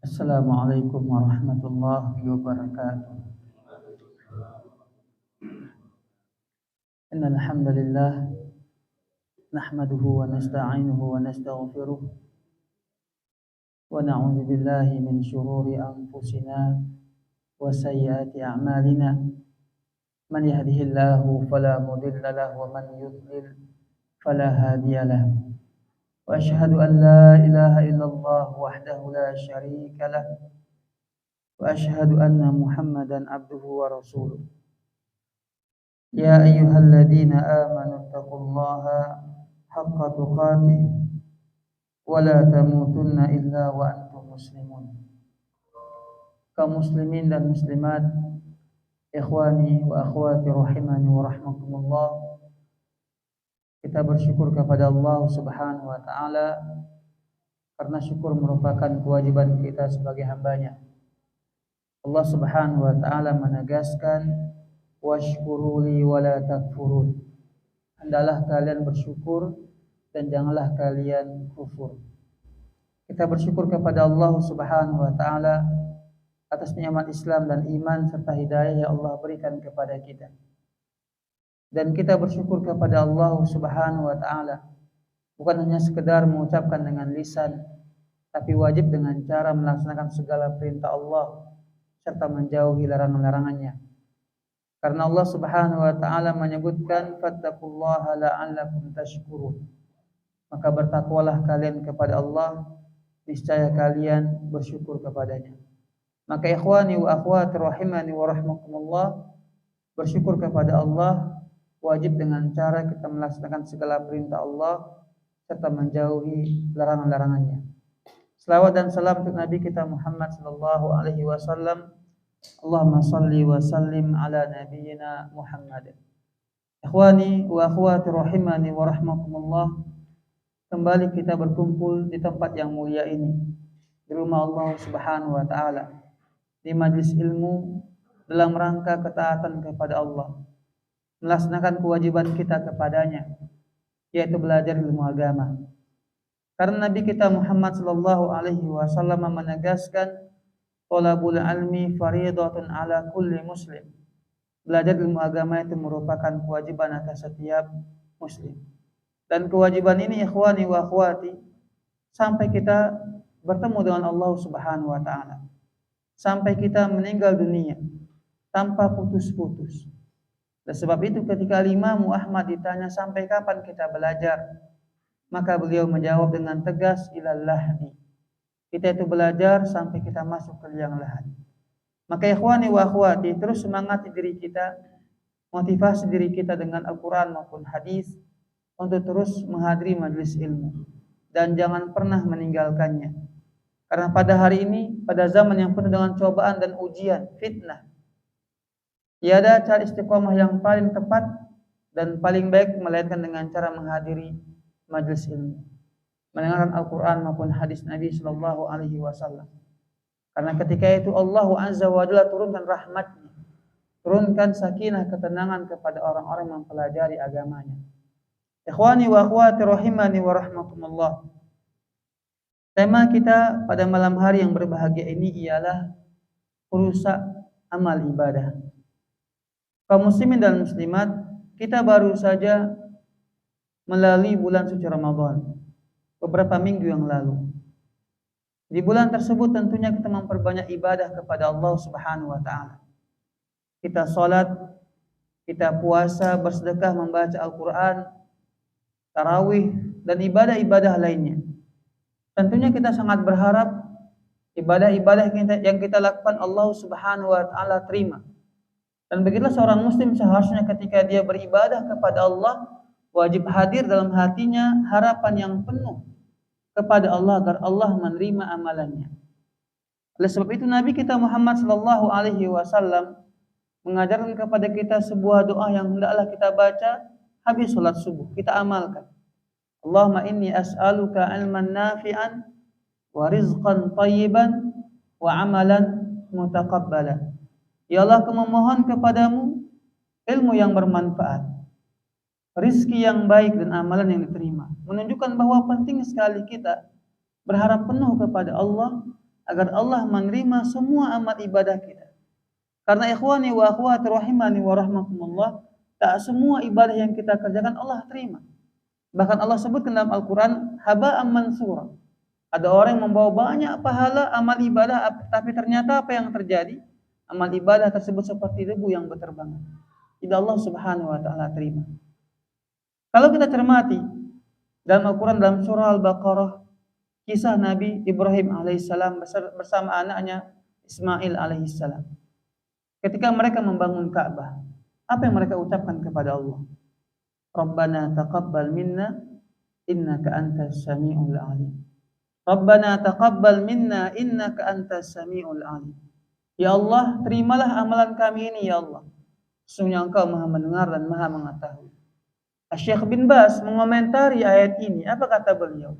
Assalamualaikum warahmatullahi wabarakatuh. Innal hamdalillah nahmaduhu wa nasta'inuhu wa nastaghfiruh wa na'udzu billahi min shururi anfusina wa sayyiati a'malina. Man yahdihillahu fala mudilla lahu wa man yudlil fala hadiya lahu. Wa asyhadu an la ilaha illallah wahdahu la syarika lah wa asyhadu anna Muhammadan abduhu wa rasuluh. Ya ayyuhalladzina amanu taqullaha haqqa tuqatih wa la tamutunna illa wa antum muslimun. Kaum muslimin dan muslimat, ikhwani wa akhwati rahimani wa rahmakumullah, kita bersyukur kepada Allah Subhanahu wa taala karena syukur merupakan kewajiban kita sebagai hambanya. Allah Subhanahu wa taala menegaskan washkuruli wala takfurun. Hendaklah kalian bersyukur dan janganlah kalian kufur. Kita bersyukur kepada Allah Subhanahu wa taala atas nikmat Islam dan iman serta hidayah yang Allah berikan kepada kita. Dan kita bersyukur kepada Allah Subhanahu wa taala bukan hanya sekedar mengucapkan dengan lisan, tapi wajib dengan cara melaksanakan segala perintah Allah serta menjauhi larangan-larangannya. Karena Allah Subhanahu wa taala menyebutkan fattaqullaha la'allakum tashkurun. Maka bertakwalah kalian kepada Allah, niscaya kalian bersyukur kepadanya. Maka ikhwani wa akhwati rahimani wa rahmakumullah, bersyukur kepada Allah wajib dengan cara kita melaksanakan segala perintah Allah serta menjauhi larangan-larangannya. Selawat dan salam untuk Nabi kita Muhammad sallallahu alaihi wasallam. Allahumma salli wa sallim ala nabiyyina Muhammad. Ikhwani wa akhwati rahimani wa rahmakumullah, kembali kita berkumpul di tempat yang mulia ini, di rumah Allah Subhanahu wa taala, di majlis ilmu dalam rangka ketaatan kepada Allah, melaksanakan kewajiban kita kepadanya, yaitu belajar ilmu agama. Karena Nabi kita Muhammad sallallahu alaihi wasallam menegaskan talabul ilmi fardhatun ala kulli muslim. Belajar ilmu agama itu merupakan kewajiban atas setiap muslim. Dan kewajiban ini ikhwani wa akhwati sampai kita bertemu dengan Allah Subhanahu wa taala, sampai kita meninggal dunia tanpa putus-putus. Dan sebab itu ketika Imam Ahmad ditanya sampai kapan kita belajar, maka beliau menjawab dengan tegas, ilal lahdi. Kita itu belajar sampai kita masuk ke liang lahat. Maka ikhwani wa akhwati, terus semangati diri kita, motivasi diri kita dengan Al-Quran maupun hadis untuk terus menghadiri majelis ilmu dan jangan pernah meninggalkannya. Karena pada hari ini, pada zaman yang penuh dengan cobaan dan ujian, fitnah, tiada cara istiqomah yang paling tepat dan paling baik melainkan dengan cara menghadiri majelis ilmu, mendengarkan Al-Quran maupun hadis Nabi Sallallahu Alaihi Wasallam. Karena ketika itu Allah Azza wa Jalla turunkan rahmatnya, turunkan sakinah, ketenangan kepada orang-orang yang mempelajari agamanya. Ikhwani wa akhwati rahimani wa rahmakumullah, tema kita pada malam hari yang berbahagia ini ialah perusak amal ibadah. Kaum muslimin dan muslimat, kita baru saja melalui bulan suci Ramadan beberapa minggu yang lalu. Di bulan tersebut tentunya kita memperbanyak ibadah kepada Allah Subhanahu wa taala. Kita salat, kita puasa, bersedekah, membaca Al-Qur'an, tarawih dan ibadah-ibadah lainnya. Tentunya kita sangat berharap ibadah-ibadah yang kita lakukan Allah Subhanahu wa taala terima. Dan begitulah seorang muslim seharusnya ketika dia beribadah kepada Allah, wajib hadir dalam hatinya harapan yang penuh kepada Allah agar Allah menerima amalannya. Oleh sebab itu Nabi kita Muhammad sallallahu alaihi wasallam mengajarkan kepada kita sebuah doa yang hendaklah kita baca habis sholat subuh kita amalkan. Allahumma inni as'aluka ilman nafi'an wa rizqan thayyiban wa amalan mutaqabbala. Ya Allah, aku memohon kepadamu ilmu yang bermanfaat, rizki yang baik dan amalan yang diterima. Menunjukkan bahwa penting sekali kita berharap penuh kepada Allah agar Allah menerima semua amal ibadah kita. Karena ikhwani wa akhwati rahimani wa rahmakumullah, tak semua ibadah yang kita kerjakan Allah terima. Bahkan Allah sebutkan dalam Al-Quran, haba'an mansura. Ada orang yang membawa banyak pahala amal ibadah, tapi ternyata apa yang terjadi? Amal ibadah tersebut seperti debu yang berterbangan. Tidak Allah subhanahu wa ta'ala terima. Kalau kita cermati dalam Al-Quran dalam surah Al-Baqarah, kisah Nabi Ibrahim alaihissalam bersama anaknya Ismail alaihissalam. Ketika mereka membangun Ka'bah, apa yang mereka ucapkan kepada Allah? Rabbana taqabbal minna innaka antas sami'ul alim. Rabbana taqabbal minna innaka antas sami'ul alim. Ya Allah, terimalah amalan kami ini ya Allah. Sesungguhnya Engkau Maha mendengar dan Maha mengetahui. Syekh bin Baz mengomentari ayat ini, apa kata beliau?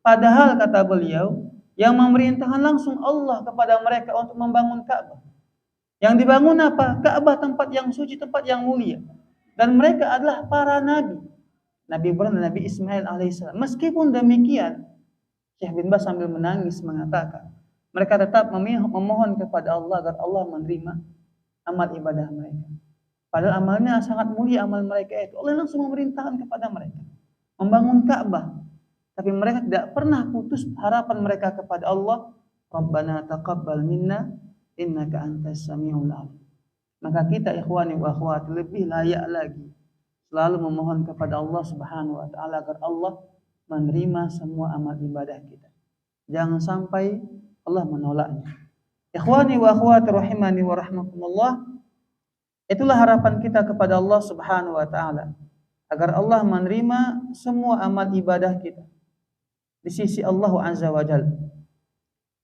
Padahal kata beliau, yang memerintahkan langsung Allah kepada mereka untuk membangun Ka'bah. Yang dibangun apa? Ka'bah, tempat yang suci, tempat yang mulia. Dan mereka adalah para nabi. Nabi Ibrahim dan Nabi Ismail alaihissalam. Meskipun demikian, Syekh bin Baz sambil menangis mengatakan, mereka tetap memohon kepada Allah agar Allah menerima amal ibadah mereka. Padahal amalnya sangat mulia, amal mereka itu. Allah langsung memerintahkan kepada mereka membangun Ka'bah. Tapi mereka tidak pernah putus harapan mereka kepada Allah. Rabbana taqabbal minna innaka antas sami'ul alim. Maka kita ikhwani wa akhwat lebih layak lagi selalu memohon kepada Allah Subhanahu wa taala agar Allah menerima semua amal ibadah kita. Jangan sampai Allah menolaknya. Ikhwani wa akhwat rahimani wa rahmakumullah. Itulah harapan kita kepada Allah Subhanahu wa taala agar Allah menerima semua amal ibadah kita di sisi Allah Azza wa Jalla.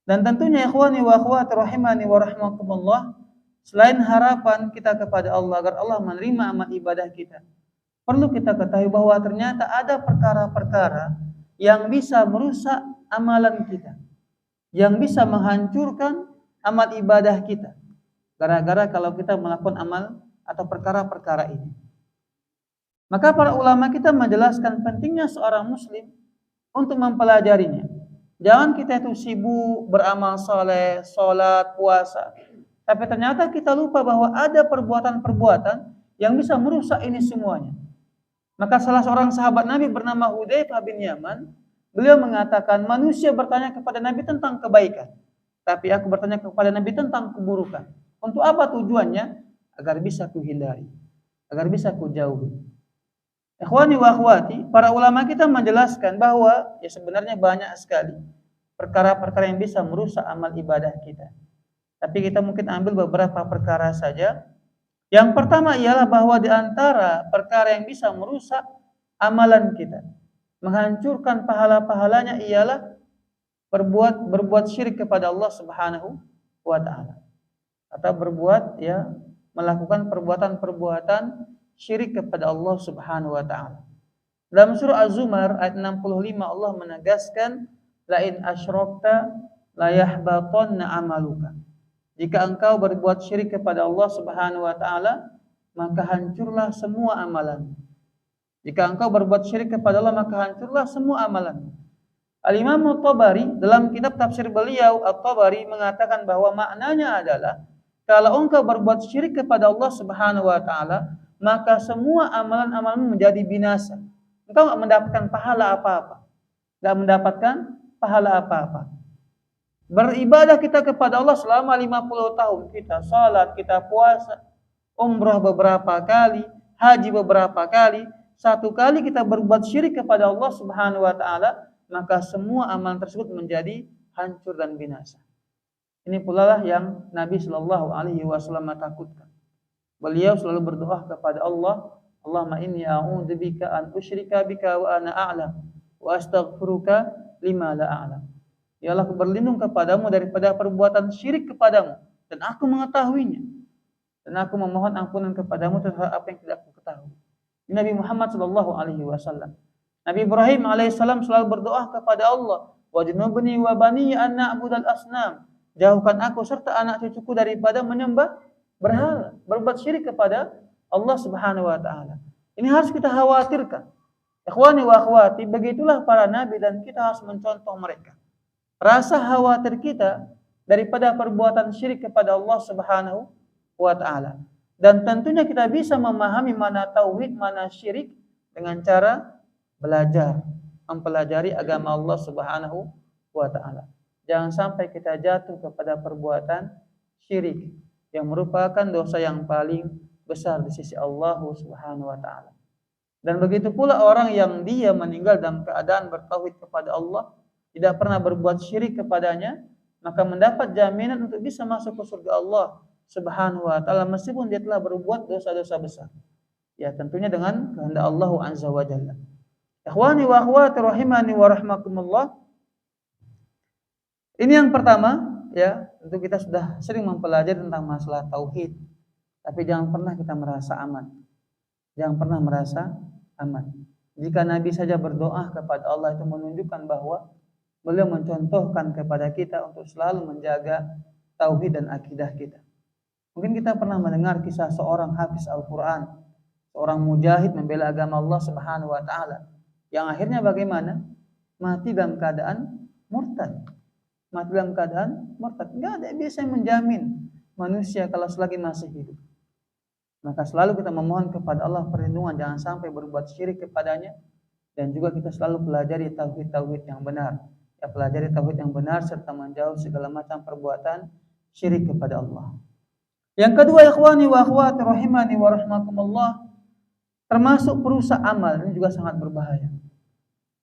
Dan tentunya ikhwani wa akhwat rahimani wa rahmakumullah, selain harapan kita kepada Allah agar Allah menerima amal ibadah kita, perlu kita ketahui bahwa ternyata ada perkara-perkara yang bisa merusak amalan kita, yang bisa menghancurkan amal ibadah kita, gara-gara kalau kita melakukan amal atau perkara-perkara ini. Maka para ulama kita menjelaskan pentingnya seorang muslim untuk mempelajarinya. Jangan kita itu sibuk beramal saleh, salat, puasa, tapi ternyata kita lupa bahwa ada perbuatan-perbuatan yang bisa merusak ini semuanya. Maka salah seorang sahabat Nabi bernama Hudzaifah bin Yaman, beliau mengatakan, manusia bertanya kepada Nabi tentang kebaikan, tapi aku bertanya kepada Nabi tentang keburukan. Untuk apa tujuannya? Agar bisa kuhindari, agar bisa kujauhi. Ikhwani wa akhwati, para ulama kita menjelaskan bahwa ya sebenarnya banyak sekali perkara-perkara yang bisa merusak amal ibadah kita. Tapi kita mungkin ambil beberapa perkara saja. Yang pertama ialah bahwa di antara perkara yang bisa merusak amalan kita, menghancurkan pahala-pahalanya ialah berbuat syirik kepada Allah Subhanahu wa taala. Atau melakukan perbuatan-perbuatan syirik kepada Allah Subhanahu wa taala. Dalam surah Az-Zumar ayat 65 Allah menegaskan, la in asyrakta la yahbatanna amaluka. Jika engkau berbuat syirik kepada Allah Subhanahu wa taala, maka hancurlah semua amalan. Jika engkau berbuat syirik kepada Allah, maka hancurlah semua amalan. Al-Imam At-Tabari dalam kitab tafsir beliau, At-Tabari mengatakan bahwa maknanya adalah kalau engkau berbuat syirik kepada Allah Subhanahu wa taala, maka semua amalan-amalmu menjadi binasa. Engkau tidak mendapatkan pahala apa-apa. Tidak mendapatkan pahala apa-apa. Beribadah kita kepada Allah selama 50 tahun. Kita salat, kita puasa, umrah beberapa kali, haji beberapa kali. Satu kali kita berbuat syirik kepada Allah Subhanahu wa taala, maka semua amalan tersebut menjadi hancur dan binasa. Ini pula lah yang Nabi sallallahu alaihi wasallam takutkan. Beliau selalu berdoa kepada Allah, Allahumma inni a'udzubika an usyrika bika wa ana a'lam wa astaghfiruka lima la a'lam. Ya Allah, aku berlindung kepadamu daripada perbuatan syirik kepadamu dan aku mengetahuinya. Dan aku memohon ampunan kepadamu terhadap apa yang tidak aku ketahui. Nabi Muhammad sallallahu alaihi wasallam. Nabi Ibrahim alaihissalam selalu berdoa kepada Allah, wajnubni wa bani an na'budal asnam. Jauhkan aku serta anak cucuku daripada menyembah berhala, berbuat syirik kepada Allah Subhanahu wa taala. Ini harus kita khawatirkan. Ikhwani wa akhwati, begitulah para nabi dan kita harus mencontoh mereka. Rasa khawatir kita daripada perbuatan syirik kepada Allah Subhanahu wa taala. Dan tentunya kita bisa memahami mana tauhid, mana syirik dengan cara belajar, mempelajari agama Allah Subhanahu wa taala. Jangan sampai kita jatuh kepada perbuatan syirik yang merupakan dosa yang paling besar di sisi Allah Subhanahu wa taala. Dan begitu pula orang yang dia meninggal dalam keadaan bertauhid kepada Allah, tidak pernah berbuat syirik kepadanya, maka mendapat jaminan untuk bisa masuk ke surga Allah Subhanahu wa taala meskipun dia telah berbuat dosa-dosa besar. Ya, tentunya dengan kehendak Allah Azza wa Jalla. Ikhwani wa akhwati rahimani wa rahmakumullah. Ini yang pertama, ya, tentu kita sudah sering mempelajari tentang masalah tauhid. Tapi jangan pernah kita merasa aman. Jangan pernah merasa aman. Jika Nabi saja berdoa kepada Allah itu menunjukkan bahwa beliau mencontohkan kepada kita untuk selalu menjaga tauhid dan akidah kita. Mungkin kita pernah mendengar kisah seorang hafiz Al-Quran, seorang mujahid membela agama Allah Subhanahu wa taala, yang akhirnya bagaimana? Mati dalam keadaan murtad. Mati dalam keadaan murtad. Enggak ada yang bisa menjamin manusia kalau selagi masih hidup. Maka selalu kita memohon kepada Allah perlindungan, jangan sampai berbuat syirik kepadanya, dan juga kita selalu pelajari tauhid yang benar. Ya, pelajari tauhid yang benar serta menjauh segala macam perbuatan syirik kepada Allah. Yang kedua, ikhwani wa akhwati rahimani wa rahmakumullah, termasuk perusak amal ini juga sangat berbahaya.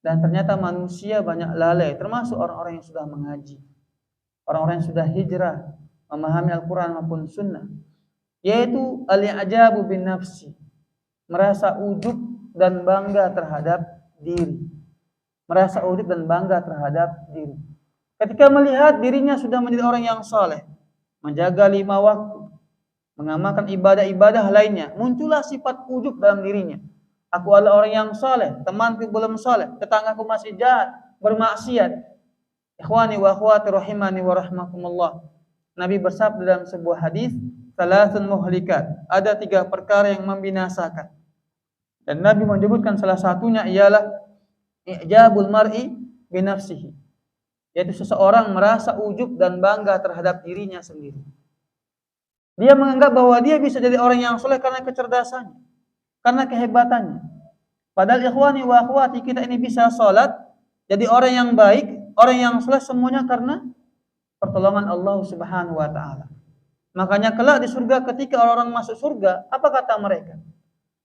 Dan ternyata manusia banyak lalai, termasuk orang-orang yang sudah mengaji, orang-orang yang sudah hijrah, memahami Al-Quran maupun Sunnah, yaitu al-i'jabu bin nafsi, merasa ujub dan bangga terhadap diri, merasa ujub dan bangga terhadap diri. Ketika melihat dirinya sudah menjadi orang yang saleh, menjaga 5 waktu, mengamalkan ibadah-ibadah lainnya, muncullah sifat ujub dalam dirinya. Aku adalah orang yang saleh, temanku belum saleh, tetanggaku masih jahat, bermaksiat. Ikhwani wa akhwati rahimani wa rahmakumullah. Nabi bersabda dalam sebuah hadis, "Thalathun muhlikat." Ada 3 perkara yang membinasakan. Dan Nabi menyebutkan salah satunya ialah i'jabul mar'i bi nafsihi. Yaitu seseorang merasa ujub dan bangga terhadap dirinya sendiri. Dia menganggap bahwa dia bisa jadi orang yang saleh karena kecerdasannya, karena kehebatannya. Padahal ikhwani wa akhwati, kita ini bisa salat, jadi orang yang baik, orang yang saleh semuanya karena pertolongan Allah Subhanahu wa taala. Makanya kelak di surga ketika orang-orang masuk surga, apa kata mereka?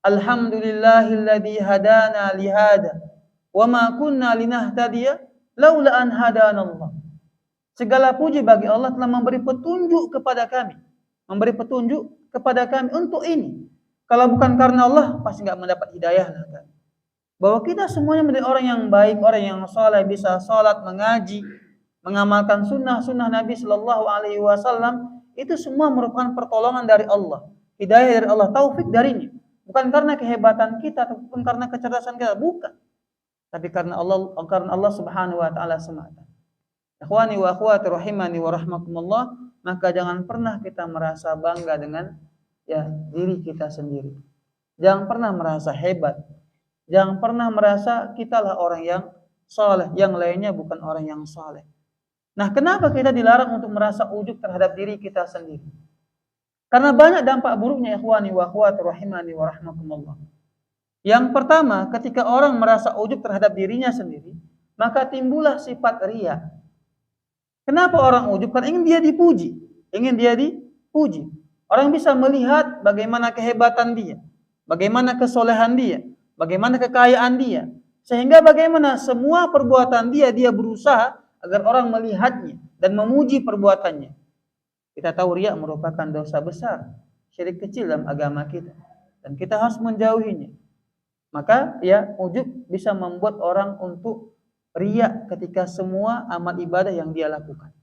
Alhamdulillahilladzi hadana li hada wa ma kunna linahtadiya laula an hadanallah. Segala puji bagi Allah telah memberi petunjuk kepada kami. Memberi petunjuk kepada kami untuk ini. Kalau bukan karena Allah, pasti enggak mendapat hidayah. Bahwa kita semuanya menjadi orang yang baik, orang yang saleh, bisa salat, mengaji, mengamalkan sunnah-sunnah Nabi sallallahu alaihi wasallam, itu semua merupakan pertolongan dari Allah, hidayah dari Allah, taufik darinya. Bukan karena kehebatan kita, bukan karena kecerdasan kita, bukan. Tapi karena Allah Subhanahu wa taala semata. Ikhwani wa akhwati rahimani wa rahmakumullah, maka jangan pernah kita merasa bangga dengan diri kita sendiri. Jangan pernah merasa hebat. Jangan pernah merasa kitalah orang yang saleh, yang lainnya bukan orang yang saleh. Nah, kenapa kita dilarang untuk merasa ujub terhadap diri kita sendiri? Karena banyak dampak buruknya, ikhwani wa akhwati rahimani wa rahmakumullah. Yang pertama, ketika orang merasa ujub terhadap dirinya sendiri, maka timbullah sifat riya. Kenapa orang ujub? Karena ingin dia dipuji. Ingin dia dipuji. Orang bisa melihat bagaimana kehebatan dia, bagaimana kesolehan dia, bagaimana kekayaan dia. Sehingga bagaimana semua perbuatan dia berusaha agar orang melihatnya dan memuji perbuatannya. Kita tahu riya merupakan dosa besar, syirik kecil dalam agama kita. Dan kita harus menjauhinya. Maka ujub bisa membuat orang untuk riya ketika semua amal ibadah yang dia lakukan.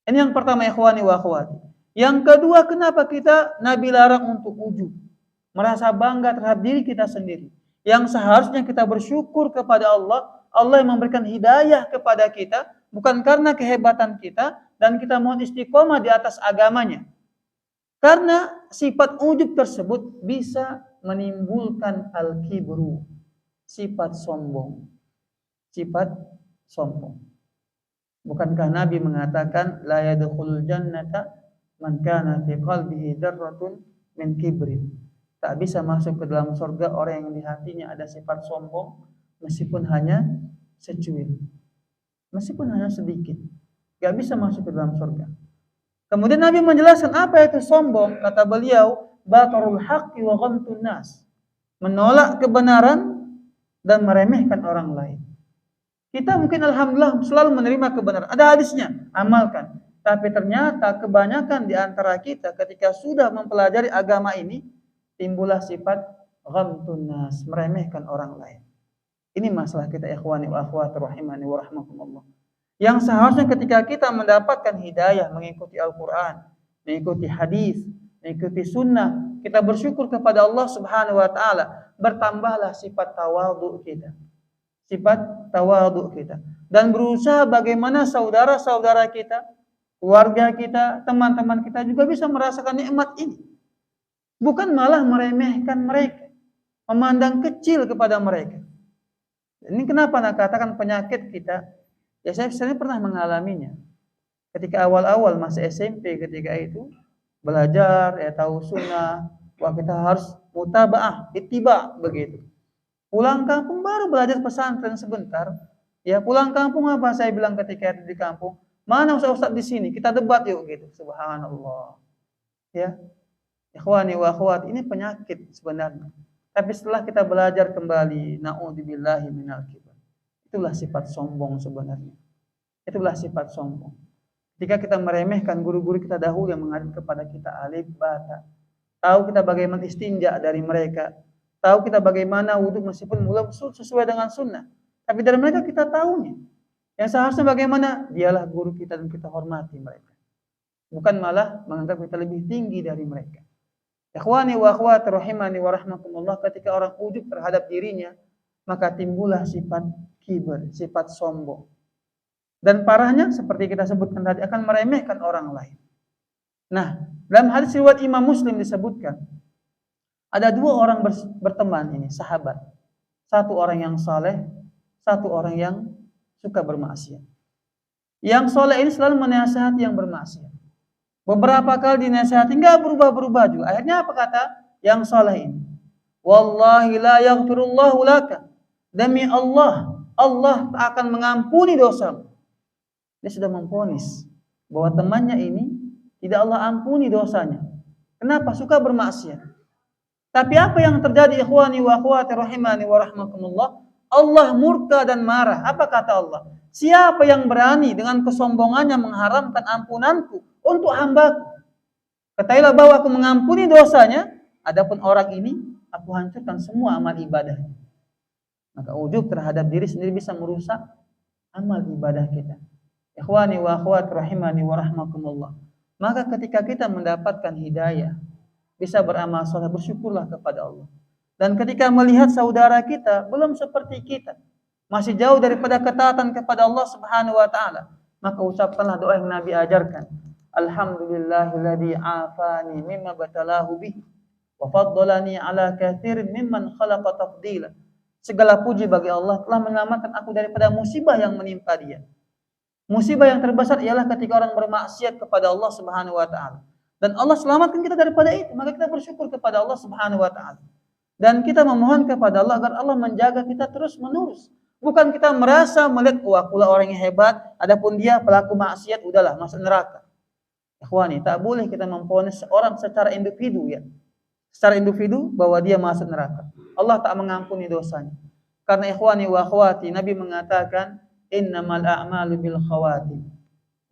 Ini yang pertama, ikhwani wa akhwati. Yang kedua, kenapa Nabi larang untuk ujub? merasa bangga terhadap diri kita sendiri. Yang seharusnya kita bersyukur kepada Allah, Allah yang memberikan hidayah kepada kita, bukan karena kehebatan kita, dan kita mohon istiqomah di atas agamanya. Karena sifat ujub tersebut bisa menimbulkan al-kibru, sifat sombong. Sifat sombong. Bukankah Nabi mengatakan la yadkhulul jannata man kana fi qalbihi darratun min kibrin. Tak bisa masuk ke dalam surga orang yang di hatinya ada sifat sombong meskipun hanya secuil. Meskipun hanya sedikit. Gak bisa masuk ke dalam surga. Kemudian Nabi menjelaskan apa itu sombong. Kata beliau, batarul haqqi wa ghamtun nas. Menolak kebenaran dan meremehkan orang lain. Kita mungkin alhamdulillah selalu menerima kebenaran. Ada hadisnya, amalkan. Tapi ternyata kebanyakan di antara kita ketika sudah mempelajari agama ini, timbullah sifat ghamtun nas, meremehkan orang lain. Ini masalah kita ikhwani wa akhwati rahimani wa rahmakumullah. Yang seharusnya ketika kita mendapatkan hidayah mengikuti Al-Quran, mengikuti hadis, mengikuti sunnah, kita bersyukur kepada Allah Subhanahu wa taala, bertambahlah sifat tawadhu kita. Sifat tawadhu kita dan berusaha bagaimana saudara-saudara kita, keluarga kita, teman-teman kita juga bisa merasakan nikmat ini. Bukan malah meremehkan mereka, memandang kecil kepada mereka. Ini kenapa nak katakan penyakit kita? Ya saya pernah mengalaminya. Ketika awal-awal masih SMP ketika itu belajar ya tahu sunnah, wah kita harus mutabaah, ittiba begitu. Pulang kampung baru belajar pesantren sebentar. Ya pulang kampung apa saya bilang ketika di kampung? Mana ustaz-ustaz di sini? Kita debat yuk gitu. Subhanallah. Ya. Ikhwani wa akhwat, ini penyakit sebenarnya. Tapi setelah kita belajar kembali, na'udzubillahi minal kibr. Itulah sifat sombong sebenarnya. Itulah sifat sombong. Ketika kita meremehkan guru-guru kita dahulu yang mengajar kepada kita alif bata. Tahu kita bagaimana istinja dari mereka. Tahu kita bagaimana wudhu meskipun belum sesuai dengan sunnah. Tapi dari mereka kita tahunya. Yang seharusnya bagaimana? Dialah guru kita dan kita hormati mereka. Bukan malah menganggap kita lebih tinggi dari mereka. Ikhwani wa akhwati rahimani wa rahmakumullah, ketika orang ujub terhadap dirinya, maka timbullah sifat kibir, sifat sombong. Dan parahnya seperti kita sebutkan tadi akan meremehkan orang lain. Nah, dalam hadis riwayat Imam Muslim disebutkan ada dua orang berteman ini, sahabat. Satu orang yang saleh, satu orang yang suka bermaksiat. Yang saleh ini selalu menasihati yang bermaksiat. Beberapa kali dinasihati enggak berubah-berubah juga. Akhirnya apa kata yang saleh ini? Wallahi la yaghfirullahu laka. Demi Allah, Allah tak akan mengampuni dosamu. Dia sudah memvonis bahwa temannya ini tidak Allah ampuni dosanya. Kenapa? Suka bermaksiat. Tapi apa yang terjadi ikhwani wa akhwati rahimani wa rahmakumullah? Allah murka dan marah. Apa kata Allah? Siapa yang berani dengan kesombongannya mengharamkan ampunanku untuk hambaku? Ketahuilah bahwa aku mengampuni dosanya. Adapun orang ini aku hancurkan semua amal ibadahnya. Maka ujub terhadap diri sendiri bisa merusak amal ibadah kita. Ikhwani wa akhwati rahimani wa rahmakumullah. Maka ketika kita mendapatkan hidayah, bisa beramal saleh, bersyukurlah kepada Allah. Dan ketika melihat saudara kita belum seperti kita, masih jauh daripada ketaatan kepada Allah Subhanahu wa taala, maka ucapkanlah doa yang Nabi ajarkan. Alhamdulillahilladzi afani mimma batalahu bihi wa faddalani ala katsirin mimman khalaqa tafdila. Segala puji bagi Allah telah menyelamatkan aku daripada musibah yang menimpa dia. Musibah yang terbesar ialah ketika orang bermaksiat kepada Allah Subhanahu wa taala. Dan Allah selamatkan kita daripada itu, maka kita bersyukur kepada Allah Subhanahu wa taala. Dan kita memohon kepada Allah agar Allah menjaga kita terus-menerus. Bukan kita merasa melihat akulah orang yang hebat, adapun dia pelaku maksiat udahlah masuk neraka. Ikhwani, tak boleh kita memvonis seorang secara individu ya. Secara individu bahwa dia masuk neraka. Allah tak mengampuni dosanya. Karena ikhwani wa akhwati, Nabi mengatakan innamal a'malu bil khawatim.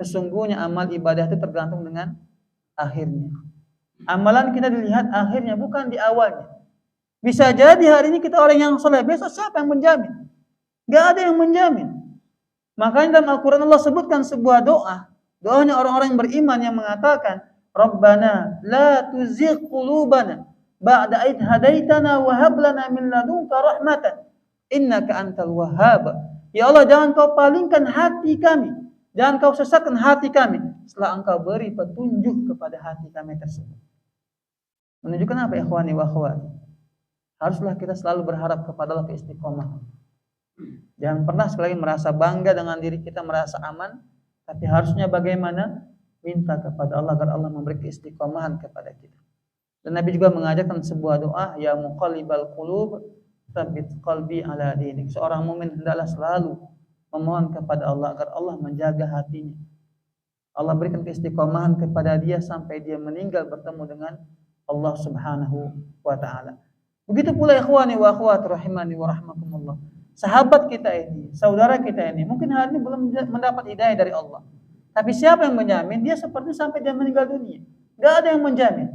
Sesungguhnya amal ibadah itu tergantung dengan akhirnya. Amalan kita dilihat akhirnya, bukan di awalnya. Bisa jadi hari ini kita orang yang saleh, besok siapa yang menjamin? Gak ada yang menjamin. Makanya dalam Al-Quran Allah sebutkan sebuah doa. Doanya orang-orang yang beriman yang mengatakan, Rabbana la tuzigh qulubana ba'da id hadaitana wa hab lana min ladunka rahmatan innaka antal wahhab. Ya Allah, jangan kau palingkan hati kami, jangan kau sesatkan hati kami setelah engkau beri petunjuk kepada hati kami tersebut. Menunjukkan apa, ikhwani wa akhwati? Haruslah kita selalu berharap kepada Allah keistiqomahan. Jangan pernah sekali lagi merasa bangga dengan diri kita, merasa aman, tapi harusnya bagaimana? Minta kepada Allah agar Allah memberi keistiqomahan kepada kita. Dan Nabi juga mengajarkan sebuah doa, ya muqallibal qulub tsabbit qalbi ala dinik. Seorang mukmin hendaklah selalu memohon kepada Allah agar Allah menjaga hatinya. Allah berikan keistiqomahan kepada dia sampai dia meninggal bertemu dengan Allah Subhanahu wa taala. Begitu pula ikhwani wa akhwat rahimani wa rahmakumullah. Sahabat kita ini, saudara kita ini, mungkin hari ini belum mendapat hidayah dari Allah. Tapi siapa yang menjamin dia seperti sampai dia meninggal dunia? Gak ada yang menjamin.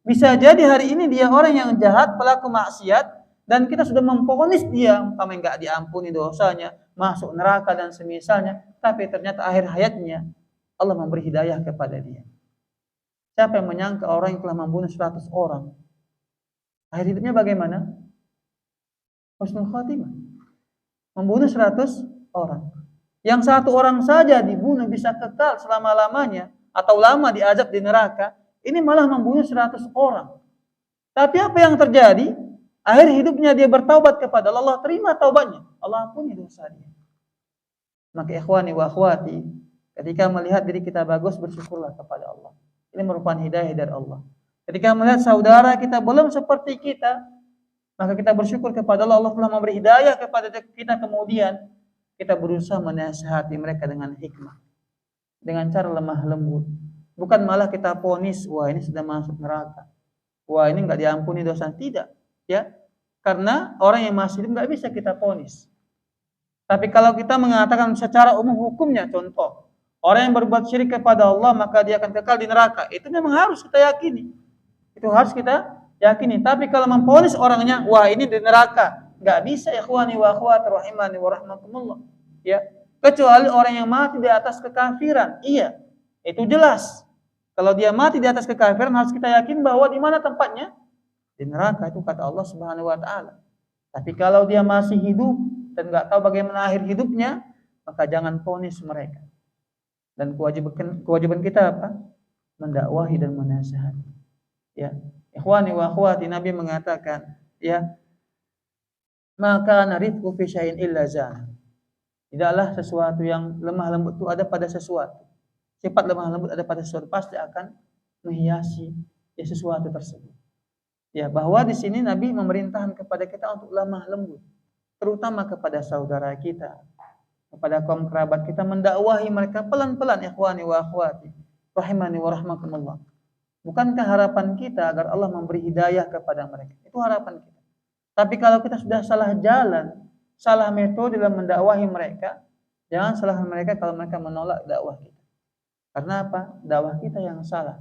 Bisa jadi hari ini dia orang yang jahat, pelaku maksiat, dan kita sudah memvonis dia, umpamanya gak diampuni dosanya, masuk neraka dan semisalnya, tapi ternyata akhir hayatnya Allah memberi hidayah kepada dia. Siapa yang menyangka orang yang telah membunuh 100 orang, akhir hidupnya bagaimana? Husnul khatimah. Membunuh 100 orang. Yang 1 orang saja dibunuh bisa kekal selama-lamanya atau lama diazab di neraka. Ini malah membunuh 100 orang. Tapi apa yang terjadi? Akhir hidupnya dia bertaubat kepada Allah. Allah terima taubatnya. Allah ampuni dosa dia. Maka ikhwani wa akhwati, ketika melihat diri kita bagus, bersyukurlah kepada Allah. Ini merupakan hidayah dari Allah. Ketika melihat saudara kita belum seperti kita, maka kita bersyukur kepada Allah. Allah telah memberi hidayah kepada kita, kemudian kita berusaha menasihati mereka dengan hikmah, dengan cara lemah lembut. Bukan malah kita vonis, wah ini sudah masuk neraka, wah ini nggak diampuni dosa. Tidak, ya, karena orang yang masih hidup nggak bisa kita vonis. Tapi kalau kita mengatakan secara umum hukumnya, contoh orang yang berbuat syirik kepada Allah maka dia akan kekal di neraka, itu memang harus kita yakini. Itu harus kita yakini. Tapi kalau memvonis orangnya, wah ini di neraka, nggak bisa, ikhwani wa akhwat rahimani wa rahmakumullah. Ya, kecuali orang yang mati di atas kekafiran. Iya, itu jelas. Kalau dia mati di atas kekafiran, harus kita yakin bahwa di mana tempatnya? Di neraka, itu kata Allah Subhanahu wa taala. Tapi kalau dia masih hidup dan nggak tahu bagaimana akhir hidupnya, maka jangan vonis mereka. Dan kewajiban kita apa? Mendakwahi dan menasihati. Ya, ikhwani wa akhwati, Nabi mengatakan, ya, maka narifku fi syai'in illa zana. Tidaklah sesuatu yang lemah lembut itu ada pada sesuatu. Sifat lemah lembut ada pada sesuatu pasti akan menghiasi ya sesuatu tersebut. Ya, bahwa di sini Nabi memerintahkan kepada kita untuk lemah lembut, terutama kepada saudara kita, kepada kaum kerabat kita, mendakwahi mereka pelan-pelan, ikhwani wa akhwati rahimani wa rahmakumullah. Bukankah harapan kita agar Allah memberi hidayah kepada mereka? Itu harapan kita. Tapi kalau kita sudah salah jalan, salah metode dalam mendakwahi mereka, jangan salahkan mereka kalau mereka menolak dakwah kita. Karena apa? Dakwah kita yang salah.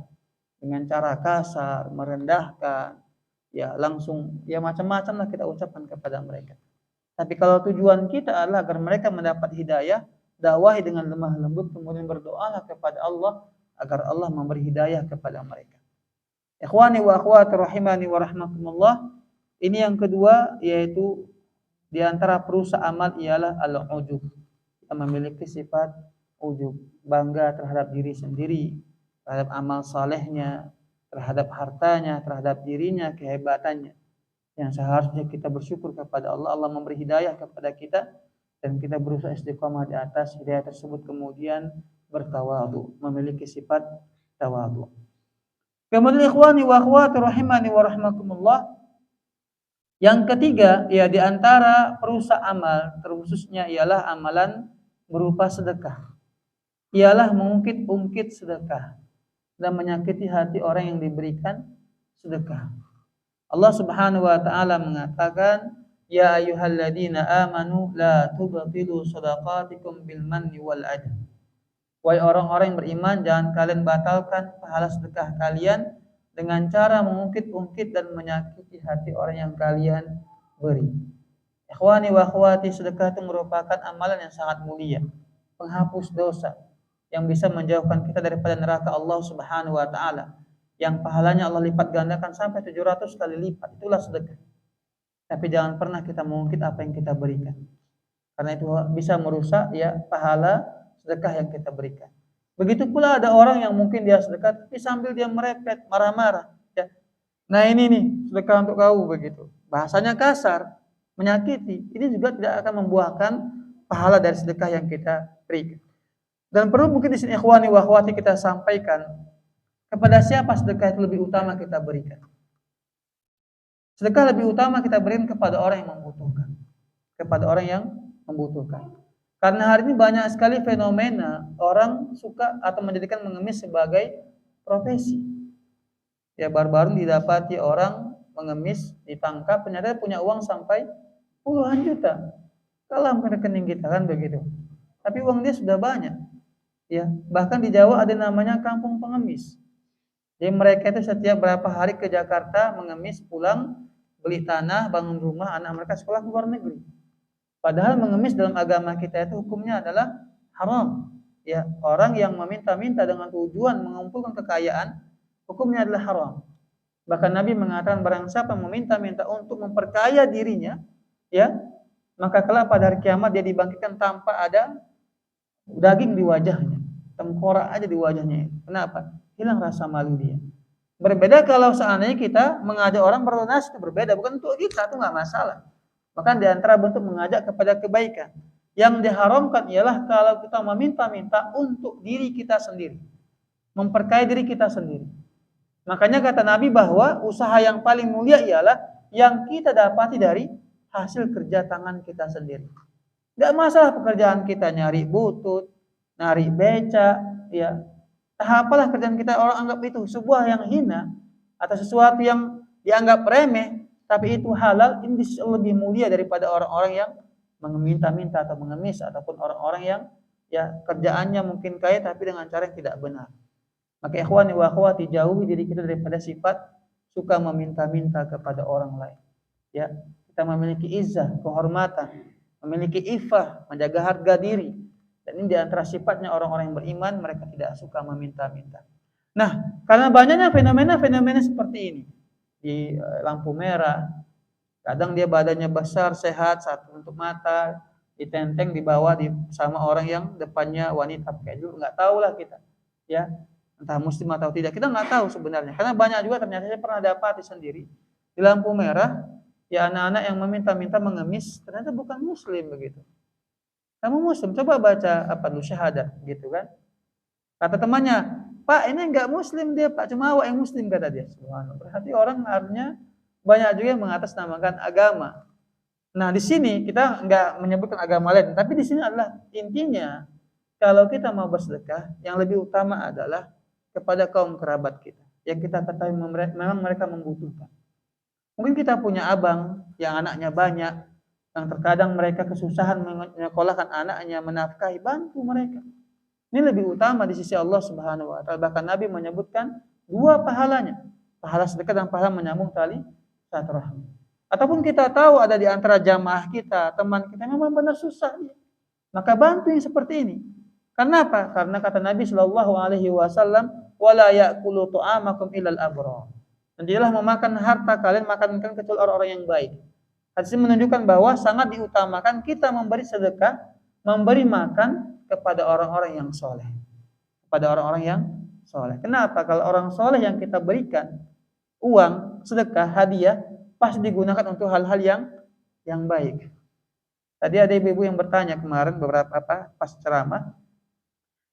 Dengan cara kasar, merendahkan, ya langsung, ya macam-macam lah kita ucapkan kepada mereka. Tapi kalau tujuan kita adalah agar mereka mendapat hidayah, dakwahi dengan lemah lembut, kemudian berdoalah kepada Allah agar Allah memberi hidayah kepada mereka. Ikhwani wa akhwati rahimani wa rahmakumullah. Ini yang kedua, yaitu di antara perusak amal ialah al-ujub. Kita memiliki sifat ujub, bangga terhadap diri sendiri, terhadap amal salehnya, terhadap hartanya, terhadap dirinya, kehebatannya. Yang seharusnya kita bersyukur kepada Allah, Allah memberi hidayah kepada kita dan kita berusaha istiqamah di atas hidayah tersebut, kemudian bertawadu, memiliki sifat tawadu. Kemudian ikhwani wa akhwati rahimani wa rahmakumullah, yang ketiga, ya di antara perusak amal terkhususnya ialah amalan berupa sedekah. Ialah mengungkit-ungkit sedekah dan menyakiti hati orang yang diberikan sedekah. Allah Subhanahu wa taala mengatakan, ya ayyuhalladzina amanu la tubtilu shadaqatikum bil manni wal adha. Wahai orang-orang yang beriman, jangan kalian batalkan pahala sedekah kalian dengan cara mengungkit-ungkit dan menyakiti hati orang yang kalian beri. Ikhwani wa akhwati, sedekah itu merupakan amalan yang sangat mulia, penghapus dosa, yang bisa menjauhkan kita daripada neraka Allah Subhanahu wa taala, yang pahalanya Allah lipat gandakan sampai 700 kali lipat. Itulah sedekah. Tapi jangan pernah kita mengungkit apa yang kita berikan. Karena itu bisa merusak ya pahala sedekah yang kita berikan. Begitu pula ada orang yang mungkin dia sedekah tapi sambil dia merepet, marah-marah. Ya. Nah ini nih sedekah untuk kau begitu. Bahasanya kasar, menyakiti. Ini juga tidak akan membuahkan pahala dari sedekah yang kita berikan. Dan perlu mungkin di sini ikhwani wa akhwati kita sampaikan kepada siapa sedekah itu lebih utama kita berikan. Sedekah lebih utama kita berikan kepada orang yang membutuhkan. Kepada orang yang membutuhkan. Karena hari ini banyak sekali fenomena orang suka atau menjadikan mengemis sebagai profesi. Ya baru-baru didapati orang mengemis, ditangkap, ternyata punya uang sampai puluhan juta. Kalau rekening kita kan begitu. Tapi uang dia sudah banyak. Ya, bahkan di Jawa ada namanya kampung pengemis. Jadi mereka itu setiap berapa hari ke Jakarta mengemis, pulang beli tanah, bangun rumah, anak mereka sekolah ke luar negeri. Padahal mengemis dalam agama kita itu hukumnya adalah haram. Ya, orang yang meminta-minta dengan tujuan mengumpulkan kekayaan, hukumnya adalah haram. Bahkan Nabi mengatakan barang siapa meminta-minta untuk memperkaya dirinya, ya, maka kelak pada hari kiamat dia dibangkitkan tanpa ada daging di wajahnya, tengkorak aja di wajahnya. Kenapa? Hilang rasa malu dia. Berbeda kalau seandainya kita mengajak orang berlunas, itu berbeda, bukan untuk kita, itu nggak masalah. Bahkan di antara bentuk mengajak kepada kebaikan. Yang diharamkan ialah kalau kita meminta-minta untuk diri kita sendiri, memperkaya diri kita sendiri. Makanya kata Nabi bahwa usaha yang paling mulia ialah yang kita dapati dari hasil kerja tangan kita sendiri. Tidak masalah pekerjaan kita nyari butut, nyari beca, ya. Apalah kerjaan kita orang anggap itu sebuah yang hina atau sesuatu yang dianggap remeh, tapi itu halal, ini lebih mulia daripada orang-orang yang meminta-minta atau mengemis ataupun orang-orang yang ya kerjaannya mungkin kaya tapi dengan cara yang tidak benar. Maka ikhwani wa akhwati, jauhi diri kita daripada sifat suka meminta-minta kepada orang lain. Ya, kita memiliki izzah, kehormatan, memiliki iffah, menjaga harga diri. Dan ini diantara sifatnya orang-orang yang beriman, mereka tidak suka meminta-minta. Nah, karena banyaknya fenomena-fenomena seperti ini di lampu merah, kadang dia badannya besar, sehat, satu untuk mata, ditenteng di bawah sama orang yang depannya wanita kayak dulu, nggak tahu lah kita, ya entah muslim atau tidak, kita nggak tahu sebenarnya. Karena banyak juga ternyata saya pernah dapati sendiri di lampu merah, ya anak-anak yang meminta-minta mengemis, ternyata bukan muslim begitu. Kamu muslim, coba baca apa dulu syahadat gitu kan. Kata temannya, Pak ini enggak muslim dia Pak, cuma awak yang muslim kata dia. Subhanallah. Berarti orang artinya banyak juga yang mengatasnamakan agama. Nah di sini kita enggak menyebutkan agama lain, tapi di sini adalah intinya kalau kita mau bersedekah, yang lebih utama adalah kepada kaum kerabat kita, yang kita ketahui memang mereka membutuhkan. Mungkin kita punya abang yang anaknya banyak, yang terkadang mereka kesusahan menyekolahkan anaknya, menafkahi, bantu mereka. Ini lebih utama di sisi Allah Subhanahu wa taala. Bahkan Nabi menyebutkan dua pahalanya, pahala sedekah dan pahala menyambung tali silaturahmi. Ataupun kita tahu ada di antara jamaah kita, teman kita memang benar susah, maka bantu yang seperti ini. Karena apa? Karena kata Nabi Shallallahu Alaihi Wasallam, wala ya'kulu tu'amakum ilal abrar. Dan dialah memakan harta kalian, makan kecuali orang-orang yang baik. Hadis ini menunjukkan bahwa sangat diutamakan kita memberi sedekah, memberi makan kepada orang-orang yang soleh, kepada orang-orang yang soleh. Kenapa? Kalau orang soleh yang kita berikan uang, sedekah, hadiah, pasti digunakan untuk hal-hal yang baik. Tadi ada ibu-ibu yang bertanya kemarin beberapa pas ceramah,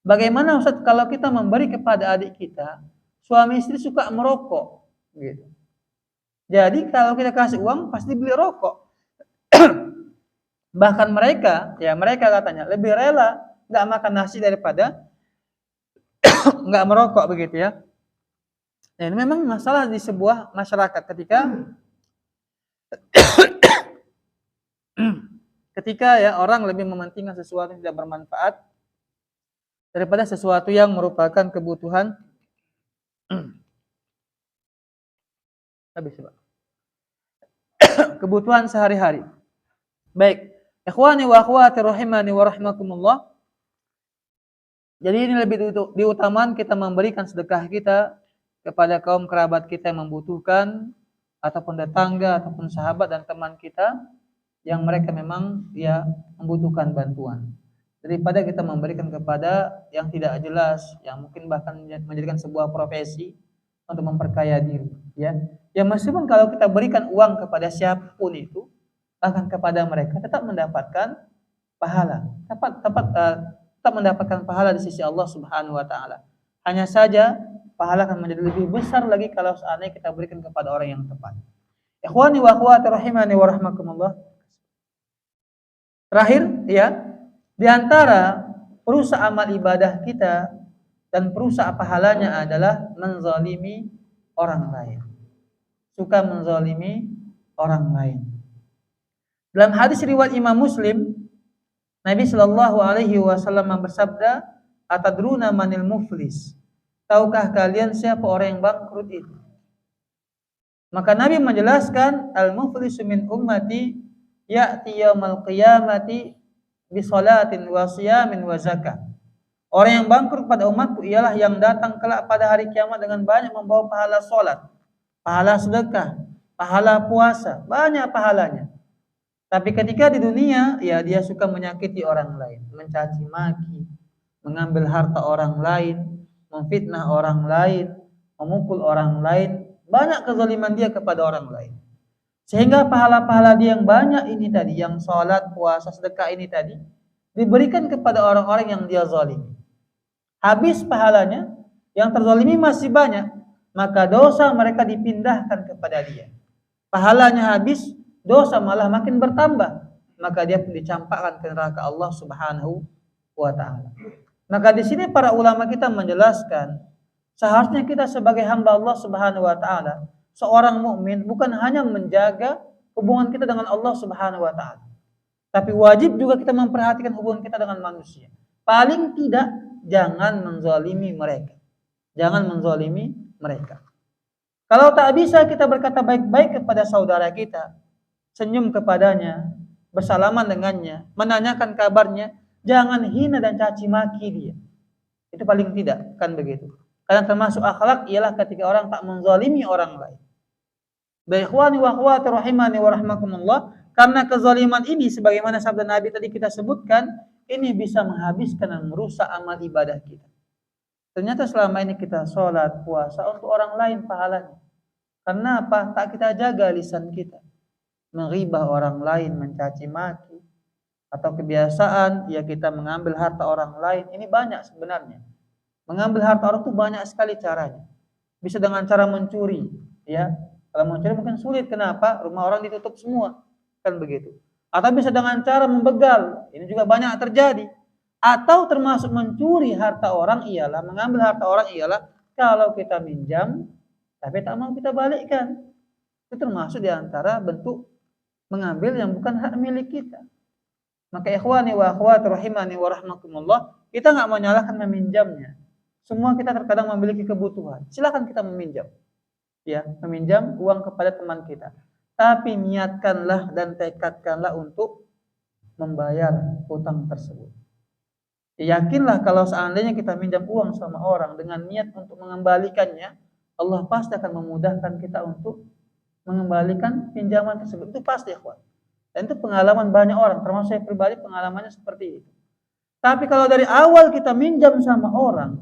bagaimana Ustaz kalau kita memberi kepada adik kita, suami istri suka merokok, gitu. Jadi kalau kita kasih uang pasti beli rokok. Bahkan mereka katanya lebih rela nggak makan nasi daripada nggak merokok begitu ya. Nah, ini memang masalah di sebuah masyarakat ketika ya orang lebih mementingkan sesuatu yang tidak bermanfaat daripada sesuatu yang merupakan kebutuhan kebutuhan sehari-hari. Baik, ikhwani wa akhwati rahimani wa rahmakumullah. Jadi ini lebih diutamakan kita memberikan sedekah kita kepada kaum kerabat kita yang membutuhkan, ataupun tetangga, ataupun sahabat dan teman kita yang mereka memang ya membutuhkan bantuan. Daripada kita memberikan kepada yang tidak jelas, yang mungkin bahkan menjadikan sebuah profesi untuk memperkaya diri, ya. Ya meskipun kalau kita berikan uang kepada siapapun itu, bahkan kepada mereka tetap mendapatkan pahala, tetap mendapatkan pahala di sisi Allah Subhanahu wa taala. Hanya saja pahala akan menjadi lebih besar lagi kalau seandainya kita berikan kepada orang yang tepat. Ikhwani wa akhwati rahimani wa rahmakumullah. Terakhir ya, di antara perusak amal ibadah kita dan perusak pahalanya adalah menzalimi orang lain. Suka menzalimi orang lain. Dalam hadis riwayat Imam Muslim, Nabi Shallallahu Alaihi Wasallam bersabda, "Atadruna manil muflis? Tahukah kalian siapa orang yang bangkrut itu?" Maka Nabi menjelaskan, "Al-muflisu min ummati ya'ti yaumal qiyamati bi salatin wa siyamin wa zakah." Orang yang bangkrut pada umatku ialah yang datang kelak pada hari kiamat dengan banyak membawa pahala salat, pahala sedekah, pahala puasa, banyak pahalanya. Tapi ketika di dunia, ya dia suka menyakiti orang lain, mencaci maki, mengambil harta orang lain, memfitnah orang lain, memukul orang lain, banyak kezaliman dia kepada orang lain. Sehingga pahala-pahala dia yang banyak ini tadi, yang salat, puasa, sedekah ini tadi, diberikan kepada orang-orang yang dia zalimi. Habis pahalanya, yang terzalimi masih banyak, maka dosa mereka dipindahkan kepada dia. Pahalanya habis, dosa malah makin bertambah, maka dia pun dicampakkan ke neraka Allah Subhanahu wa taala. Maka di sini para ulama kita menjelaskan, seharusnya kita sebagai hamba Allah Subhanahu wa taala, seorang mukmin bukan hanya menjaga hubungan kita dengan Allah Subhanahu wa taala, tapi wajib juga kita memperhatikan hubungan kita dengan manusia. Paling tidak jangan menzalimi mereka. Jangan menzalimi mereka. Kalau tak bisa kita berkata baik-baik kepada saudara kita, senyum kepadanya, bersalaman dengannya, menanyakan kabarnya, jangan hina dan caci maki dia. Itu paling tidak, kan begitu. Karena termasuk akhlak ialah ketika orang tak menzalimi orang lain. Ikhwani wa akhwati rahimani wa rahmakumullah, karena kezaliman ini sebagaimana sabda Nabi tadi kita sebutkan, ini bisa menghabiskan dan merusak amal ibadah kita. Ternyata selama ini kita sholat, puasa untuk orang lain pahalanya. Karena apa? Tak kita jaga lisan kita. Menghibah orang lain, mencaci maki, atau kebiasaan ya kita mengambil harta orang lain. Ini banyak sebenarnya. Mengambil harta orang itu banyak sekali caranya. Bisa dengan cara mencuri, ya. Kalau mencuri mungkin sulit, kenapa? Rumah orang ditutup semua, kan begitu. Atau bisa dengan cara membegal, ini juga banyak terjadi. Atau termasuk mencuri harta orang ialah, mengambil harta orang ialah kalau kita minjam tapi tak mau kita balikkan. Itu termasuk di antara bentuk mengambil yang bukan hak milik kita. Maka ikhwani wa akhwati rahimani wa rahmakumullah, kita enggak menyalahkan meminjamnya. Semua kita terkadang memiliki kebutuhan. Silakan kita meminjam. Ya, meminjam uang kepada teman kita. Tapi niatkanlah dan tekadkanlah untuk membayar hutang tersebut. Yakinlah kalau seandainya kita minjam uang sama orang dengan niat untuk mengembalikannya, Allah pasti akan memudahkan kita untuk mengembalikan pinjaman tersebut. Itu pasti, ikhwan. Dan itu pengalaman banyak orang, termasuk saya pribadi pengalamannya seperti itu. Tapi kalau dari awal kita minjam sama orang,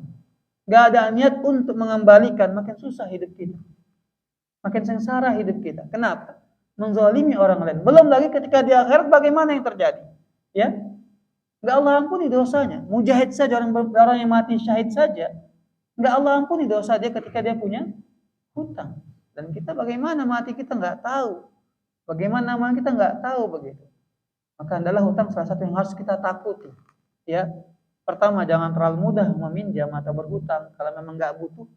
gak ada niat untuk mengembalikan, makin susah hidup kita. Makin sengsara hidup kita. Kenapa? Menzalimi orang lain. Belum lagi ketika di akhirat bagaimana yang terjadi. Ya, gak Allah ampuni dosanya. Mujahid saja, orang yang mati syahid saja, gak Allah ampuni dosa dia ketika dia punya hutang. Dan kita bagaimana mati kita gak tahu. Bagaimana amal kita nggak tahu begitu. Maka adalah hutang salah satu yang harus kita takuti. Ya, pertama jangan terlalu mudah meminjam atau berhutang kalau memang nggak butuh.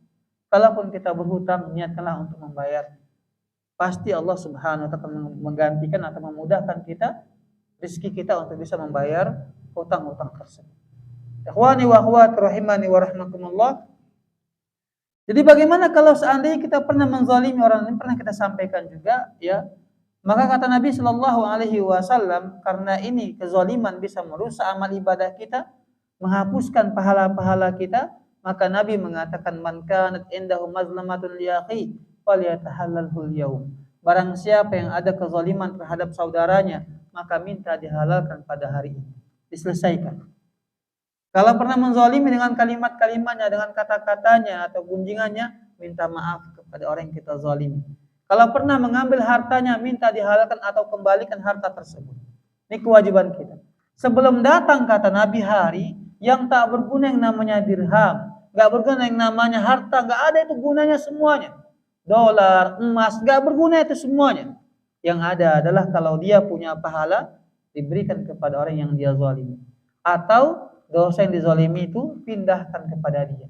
Kalaupun kita berhutang, niatkanlah untuk membayar. Pasti Allah Subhanahu wa taala akan menggantikan atau memudahkan kita rezeki kita untuk bisa membayar hutang-hutang tersebut. Ikhwani wa akhwati rahimani wa rahmakumullah. Jadi bagaimana kalau seandainya kita pernah menzalimi orang lain, pernah kita sampaikan juga, ya. Maka kata Nabi Shallallahu Alaihi Wasallam, karena ini kezaliman bisa merusak amal ibadah kita, menghapuskan pahala-pahala kita, maka Nabi mengatakan man kanat indahu mazlamatun li akhi falyatahallalhu al-yaum. Barang siapa yang ada kezaliman terhadap saudaranya, maka minta dihalalkan pada hari ini. Diselesaikan. Kalau pernah menzalimi dengan kalimat-kalimatnya, dengan kata-katanya atau gunjingannya, minta maaf kepada orang yang kita zalimi. Kalau pernah mengambil hartanya, minta dihalalkan atau kembalikan harta tersebut. Ini kewajiban kita. Sebelum datang kata Nabi hari yang tak berguna yang namanya dirham, gak berguna yang namanya harta, gak ada itu gunanya semuanya. Dolar, emas, gak berguna itu semuanya. Yang ada adalah kalau dia punya pahala, diberikan kepada orang yang dia zalimi. Atau dosa yang dizalimi itu pindahkan kepada dia.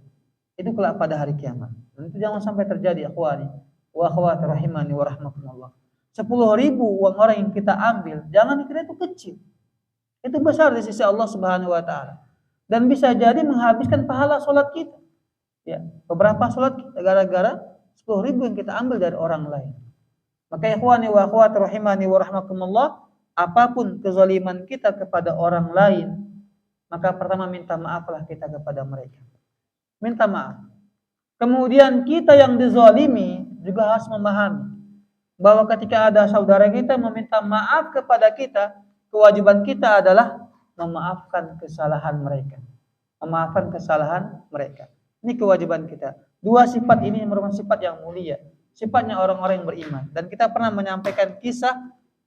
Itu kelak pada hari kiamat. Dan itu jangan sampai terjadi, akhwani wa akhwati rahimani wa rahmakumullah. 10.000 uang orang yang kita ambil, jangan dikira itu kecil. Itu besar di sisi Allah Subhanahu wa taala. Dan bisa jadi menghabiskan pahala salat kita. Ya, beberapa salat kita gara-gara 10.000 yang kita ambil dari orang lain. Maka ikhwani wa akhwati rahimani wa rahmakumullah, apapun kezaliman kita kepada orang lain, maka pertama minta maaflah kita kepada mereka. Minta maaf. Kemudian kita yang dizalimi juga harus memahami bahwa ketika ada saudara kita meminta maaf kepada kita, kewajiban kita adalah memaafkan kesalahan mereka. Memaafkan kesalahan mereka. Ini kewajiban kita. Dua sifat ini merupakan sifat yang mulia. Sifatnya orang-orang yang beriman. Dan kita pernah menyampaikan kisah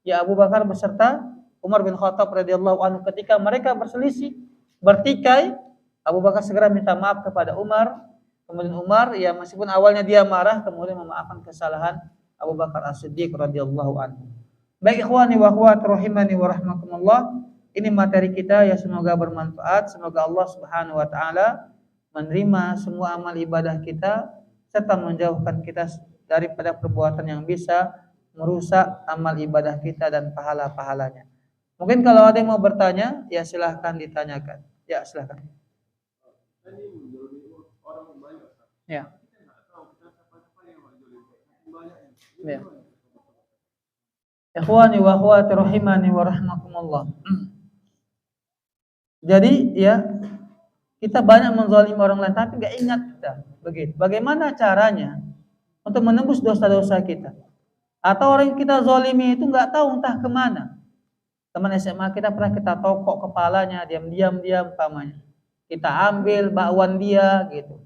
ya Abu Bakar beserta Umar bin Khattab radhiyallahu anhu ketika mereka berselisih, bertikai, Abu Bakar segera minta maaf kepada Umar. Kemudian Umar, ya meskipun awalnya dia marah, kemudian memaafkan kesalahan Abu Bakar As-Siddiq radhiyallahu anhu. Baik ikhwani wa akhwati rahimani wa rahmakumullah, ini materi kita ya, semoga bermanfaat, semoga Allah Subhanahu wa taala menerima semua amal ibadah kita serta menjauhkan kita daripada perbuatan yang bisa merusak amal ibadah kita dan pahala-pahalanya. Mungkin kalau ada yang mau bertanya, ya silahkan ditanyakan. Ya, silahkan. Ya. Ya. Ikhwani wa akhwati rahimani wa rahmakumullah. Jadi ya, kita banyak menzalimi orang lain tapi enggak ingat kita. Begitu. Bagaimana caranya untuk menembus dosa-dosa kita? Atau orang yang kita zalimi itu enggak tahu entah kemana. Teman SMA kita pernah kita tokok kepalanya, diam-diam pamannya. Kita ambil bakwan dia gitu.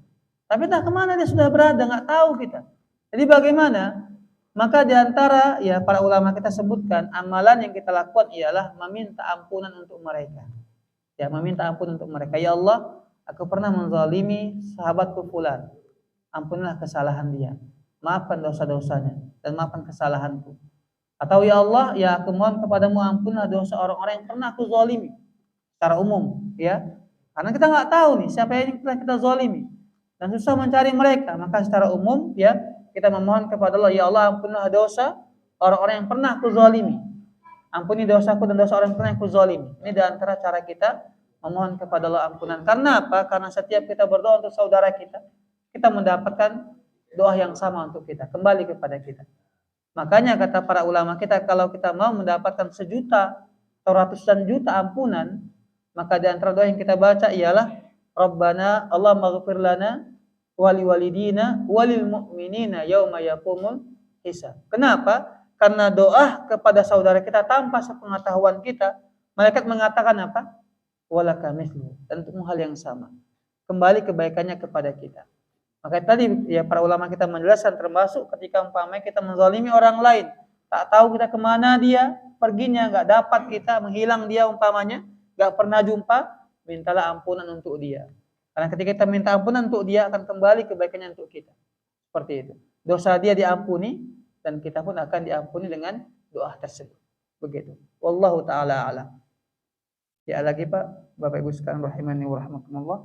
Tapi entah kemana dia sudah berada, enggak tahu kita. Jadi bagaimana? Maka diantara ya para ulama kita sebutkan amalan yang kita lakukan ialah meminta ampunan untuk mereka. Ya, meminta ampun untuk mereka. Ya Allah, aku pernah menzalimi sahabatku fulan. Ampunilah kesalahan dia. Maafkan dosa-dosanya dan maafkan kesalahanku. Atau ya Allah, ya aku mohon kepadamu ampunlah dosa orang-orang yang pernah aku zalimi secara umum, ya. Karena kita nggak tahu nih siapa yang pernah kita zalimi dan susah mencari mereka, maka secara umum ya kita memohon kepada Allah, ya Allah ampunlah dosa orang-orang yang pernah aku zalimi. Ampuni dosaku dan dosa orang yang pernah aku zalimi. Ini di antara cara kita memohon kepada Allah ampunan. Karena apa? Karena setiap kita berdoa untuk saudara kita, kita mendapatkan doa yang sama untuk kita, kembali kepada kita. Makanya kata para ulama kita, kalau kita mau mendapatkan 1.000.000 atau ratusan juta ampunan, maka di antara doa yang kita baca ialah Rabbana Allahumma ghfir lana wali walidina walil mu'minina yauma yaqumul hisab. Kenapa? Karena doa kepada saudara kita tanpa sepengetahuan kita, malaikat mengatakan apa? Walaka mithlu, dan untuk hal yang sama. Kembali kebaikannya kepada kita. Maka tadi ya para ulama kita menjelaskan termasuk ketika umpamanya kita menzalimi orang lain, tak tahu kita kemana dia perginya, nggak dapat kita, menghilang dia umpamanya, nggak pernah jumpa, mintalah ampunan untuk dia. Karena ketika kita minta ampunan untuk dia, akan kembali kebaikannya untuk kita. Seperti itu. Dosa dia diampuni dan kita pun akan diampuni dengan doa tersebut. Begitu. Wallahu taala a'lam. Ya lagi Pak, Bapak Ibu sekalian rahimani wa rahmakumullah.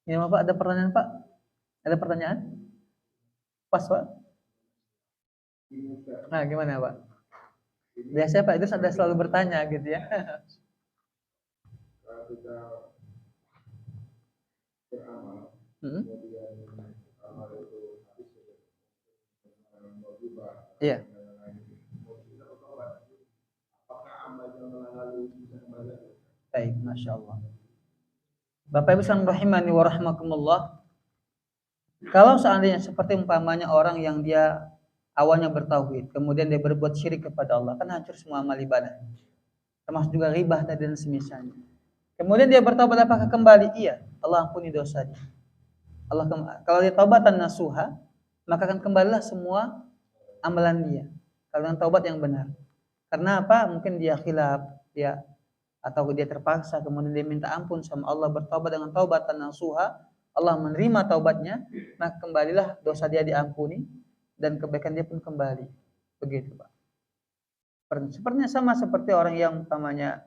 Ya Pak, ada pertanyaan Pak? Ada pertanyaan? Pas Pak? Nah gimana Pak? Biasanya Pak itu sudah selalu bertanya gitu ya. Iya. Baik, masya Allah. Bapak Ibu sekalian rahimani wa rahmakumullah. Kalau seandainya seperti umpamanya orang yang dia awalnya bertauhid, kemudian dia berbuat syirik kepada Allah, kan hancur semua amal ibadah. Termasuk juga ribah dan semisalnya. Kemudian dia bertaubat, apakah kembali? Iya, Allah ampuni dosanya. Kalau dia taubatan nasuha, maka akan kembalilah semua amalan dia. Kalau dengan taubat yang benar. Karena apa? Mungkin dia khilaf, atau dia terpaksa, kemudian dia minta ampun sama Allah, bertaubat dengan taubatan nasuha, Allah menerima taubatnya, maka kembalilah dosa dia diampuni dan kebaikan dia pun kembali. Begitu, Pak. Sepertinya sama seperti orang yang utamanya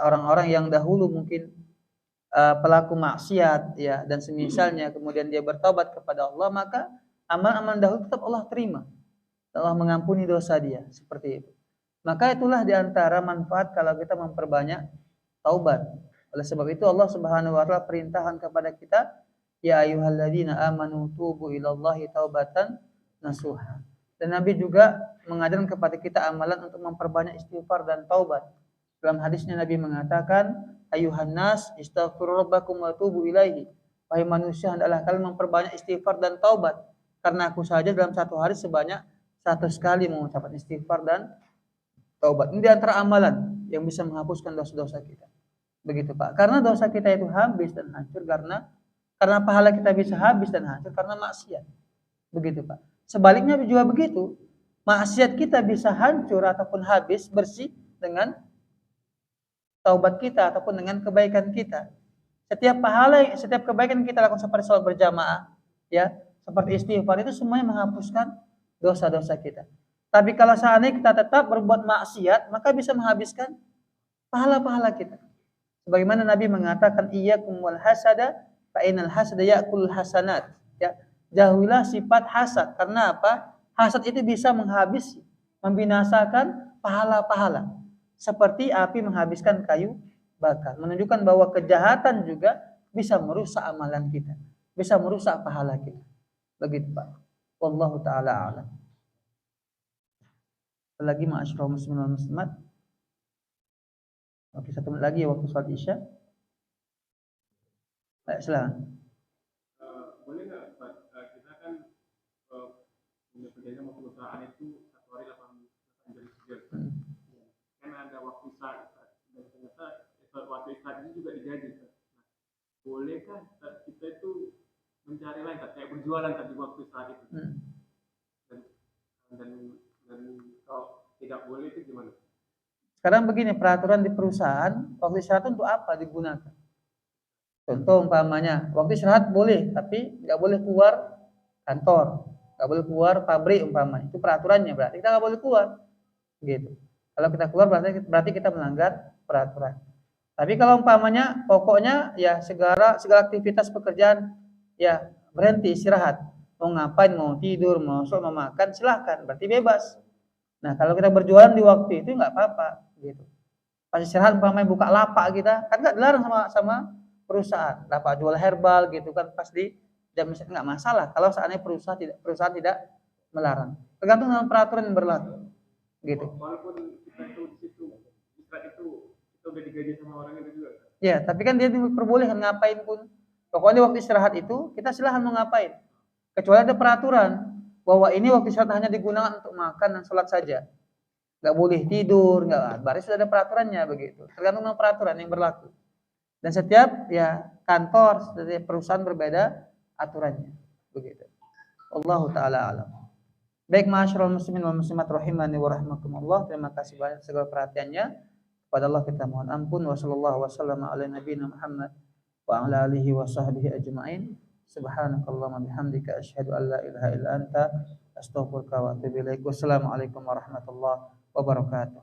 orang-orang yang dahulu mungkin pelaku maksiat dan semisalnya, kemudian dia bertaubat kepada Allah, maka amal-amal dahulu tetap Allah terima. Allah mengampuni dosa dia, seperti itu. Maka itulah diantara manfaat kalau kita memperbanyak taubat. Oleh sebab itu Allah Subhanahu wa taala perintahkan kepada kita, ya ayyuhalladzina amanu tubu ilallahi taubatan nasuha. Dan Nabi juga mengajarkan kepada kita amalan untuk memperbanyak istighfar dan taubat. Dalam hadisnya Nabi mengatakan, ayuhan nas istaghfiru rabbakum wa tubu ilaihi. Wahai manusia, hendaklah kalian memperbanyak istighfar dan taubat, karena aku saja dalam satu hari sebanyak 100 kali mengucapkan istighfar dan taubat. Ini di antara amalan yang bisa menghapuskan dosa-dosa kita. Begitu, Pak. Karena dosa kita itu habis dan hancur karena pahala kita bisa habis dan hancur karena maksiat. Begitu, Pak. Sebaliknya juga begitu. Maksiat kita bisa hancur ataupun habis bersih dengan taubat kita ataupun dengan kebaikan kita. Setiap kebaikan kita lakukan seperti sholat berjamaah, seperti istighfar, itu semuanya menghapuskan dosa-dosa kita. Tapi kalau seandainya kita tetap berbuat maksiat, maka bisa menghabiskan pahala-pahala kita. Sebagaimana Nabi mengatakan, iyyakum wal hasada fa innal hasada ya'kulul hasanat. Jauhilah sifat hasad. Karena apa? Hasad itu bisa menghabisi, membinasakan pahala-pahala. Seperti api menghabiskan kayu bakar. Menunjukkan bahwa kejahatan juga bisa merusak amalan kita, bisa merusak pahala kita. Begitu, Pak. Wallahu ta'ala a'lam. Lagi ma'asyiral muslimin wal muslimat. Oke, 1 menit lagi waktu sholat Isya. Baik, silakan. Boleh nggak, Pak? Kita kan punya perjanjian sama perusahaan itu 1 hari 8 jam kerja. Kan ada waktu istirahat, dan ternyata waktu istirahat ini juga digaji. Nah, bolehkah kita itu mencari lain, kayak berjualan di waktu istirahat itu? Dan kalau tidak boleh itu gimana? Sekarang begini, peraturan di perusahaan, waktu istirahat untuk apa digunakan? Contoh umpamanya, waktu istirahat boleh, tapi nggak boleh keluar kantor, nggak boleh keluar pabrik umpamanya. Itu peraturannya, berarti kita nggak boleh keluar. Gitu. Kalau kita keluar berarti kita melanggar peraturan. Tapi kalau umpamanya pokoknya segala aktivitas pekerjaan berhenti, istirahat. Mau ngapain, mau tidur, mau sholat, mau makan, silahkan, berarti bebas. Nah, kalau kita berjualan di waktu itu nggak apa-apa, gitu. Pas istirahat umpamanya buka lapak kita, kan nggak dilarang sama perusahaan. Lapak jual herbal gitu kan, pas di jam istirahat nggak masalah. Kalau seandainya perusahaan tidak melarang. Tergantung dengan peraturan yang berlaku, gitu. Walaupun kita itu di situ istirahat itu kita udah digaji sama orang itu juga. Ya, tapi kan dia diperbolehkan ngapain pun. Pokoknya waktu istirahat itu kita silahkan mau ngapain. Kecuali ada peraturan bahwa ini waktu istirahat hanya digunakan untuk makan dan sholat saja. Nggak boleh tidur, berarti sudah ada peraturannya begitu. Tergantung dengan peraturan yang berlaku. Dan setiap kantor, setiap perusahaan berbeda aturannya, begitu. Allahu ta'ala alam. Baik, ma'asyiral muslimin wal muslimat rahimani wa rahmakumullah. Terima kasih banyak segala perhatiannya. Kepada Allah kita mohon ampun. Wa sallallahu wasallam ala nabiyina Muhammad wa ala alihi wa sahbihi ajma'in. Subhanakallahumma bihamdika asyhadu an la ilaha illa anta astaghfiruka wa atubu ilaik. Wassalamualaikum warahmatullahi wabarakatuh.